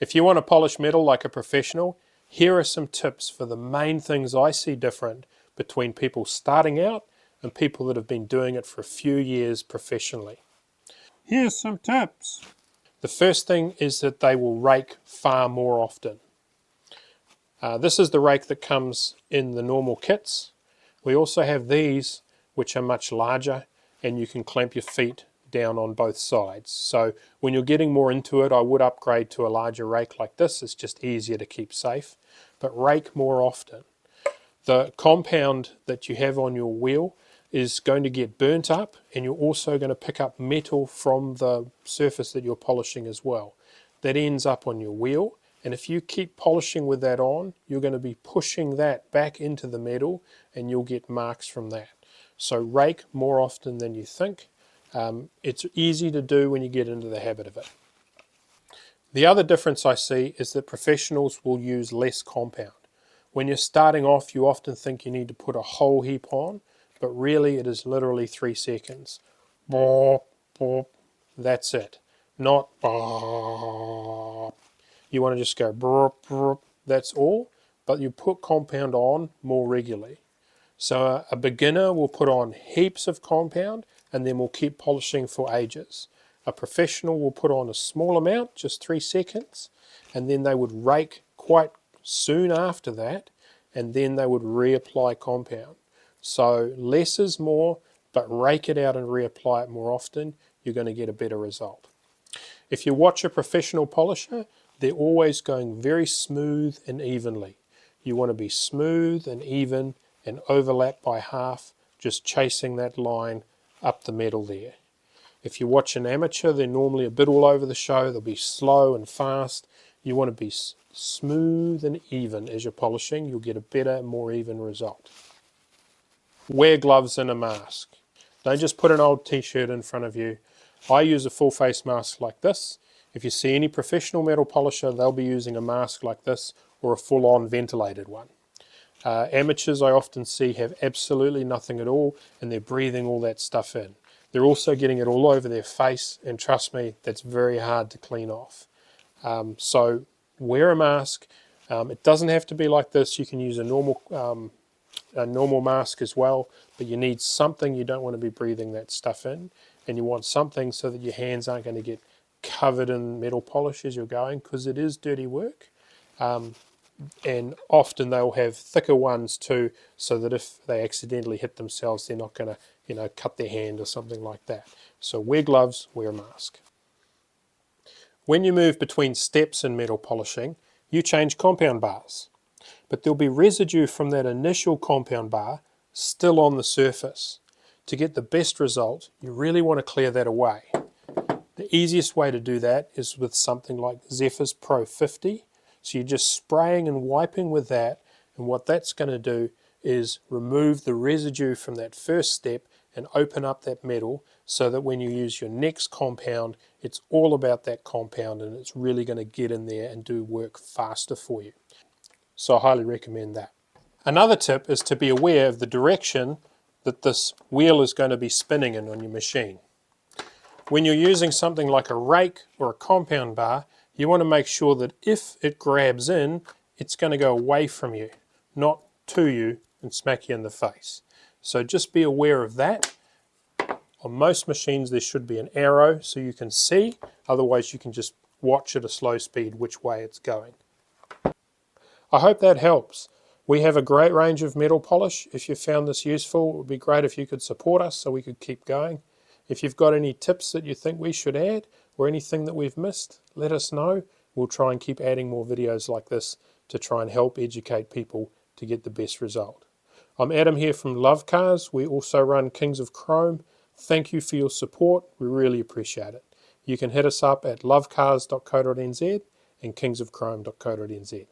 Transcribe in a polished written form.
If you want to polish metal like a professional, here are some tips for the main things I see different between people starting out and people that have been doing it for a few years professionally. Here's some tips. The first thing is that they will rake far more often. This is the rake that comes in the normal kits. We also have these which are much larger, and you can clamp your feet down on both sides. So when you're getting more into it, I would upgrade to a larger rake like this. It's just easier to keep safe, but rake more often. The compound that you have on your wheel is going to get burnt up, and you're also going to pick up metal from the surface that you're polishing as well. That ends up on your wheel, and if you keep polishing with that on, you're going to be pushing that back into the metal and you'll get marks from that. So rake more often than you think. It's easy to do when you get into the habit of it. The other difference I see is that professionals will use less compound. When you're starting off, you often think you need to put a whole heap on, but really it is literally 3 seconds. That's it. Not you want to just go that's all, but you put compound on more regularly. So a beginner will put on heaps of compound and then will keep polishing for ages. A professional will put on a small amount, just 3 seconds, and then they would rake quite soon after that, and then they would reapply compound. So less is more, but rake it out and reapply it more often, you're going to get a better result. If you watch a professional polisher, they're always going very smooth and evenly. You want to be smooth and even and overlap by half, just chasing that line up the metal there. If you watch an amateur, they're normally a bit all over the show. They'll be slow and fast. You want to be smooth and even as you're polishing. You'll get a better, more even result. Wear gloves and a mask. Don't just put an old t-shirt in front of you. I use a full face mask like this. If you see any professional metal polisher, they'll be using a mask like this or a full-on ventilated one. Amateurs I often see have absolutely nothing at all, and they're breathing all that stuff in. They're also getting it all over their face, and trust me, that's very hard to clean off. So wear a mask. It doesn't have to be like this. You can use a normal mask as well, but you need something. You don't want to be breathing that stuff in, and you want something so that your hands aren't going to get covered in metal polish as you're going, because it is dirty work. And often they'll have thicker ones too, so that if they accidentally hit themselves, they're not going to, cut their hand or something like that. So wear gloves, wear a mask. When you move between steps in metal polishing, you change compound bars, but there'll be residue from that initial compound bar still on the surface. To get the best result, you really want to clear that away. The easiest way to do that is with something like Zephyr's Pro 50. So you're just spraying and wiping with that, and what that's going to do is remove the residue from that first step and open up that metal so that when you use your next compound, it's all about that compound and it's really going to get in there and do work faster for you. So I highly recommend that. Another tip is to be aware of the direction that this wheel is going to be spinning in on your machine. When you're using something like a rake or a compound bar, you want to make sure that if it grabs in, it's going to go away from you, not to you and smack you in the face. So just be aware of that. On most machines there should be an arrow so you can see, otherwise you can just watch at a slow speed which way it's going. I hope that helps. We have a great range of metal polish. If you found this useful, it would be great if you could support us so we could keep going. If you've got any tips that you think we should add or anything that we've missed, let us know. We'll try and keep adding more videos like this to try and help educate people to get the best result. I'm Adam here from Love Cars. We also run KingsOfChrome. Thank you for your support. We really appreciate it. You can hit us up at lovecars.co.nz and kingsofchrome.co.nz.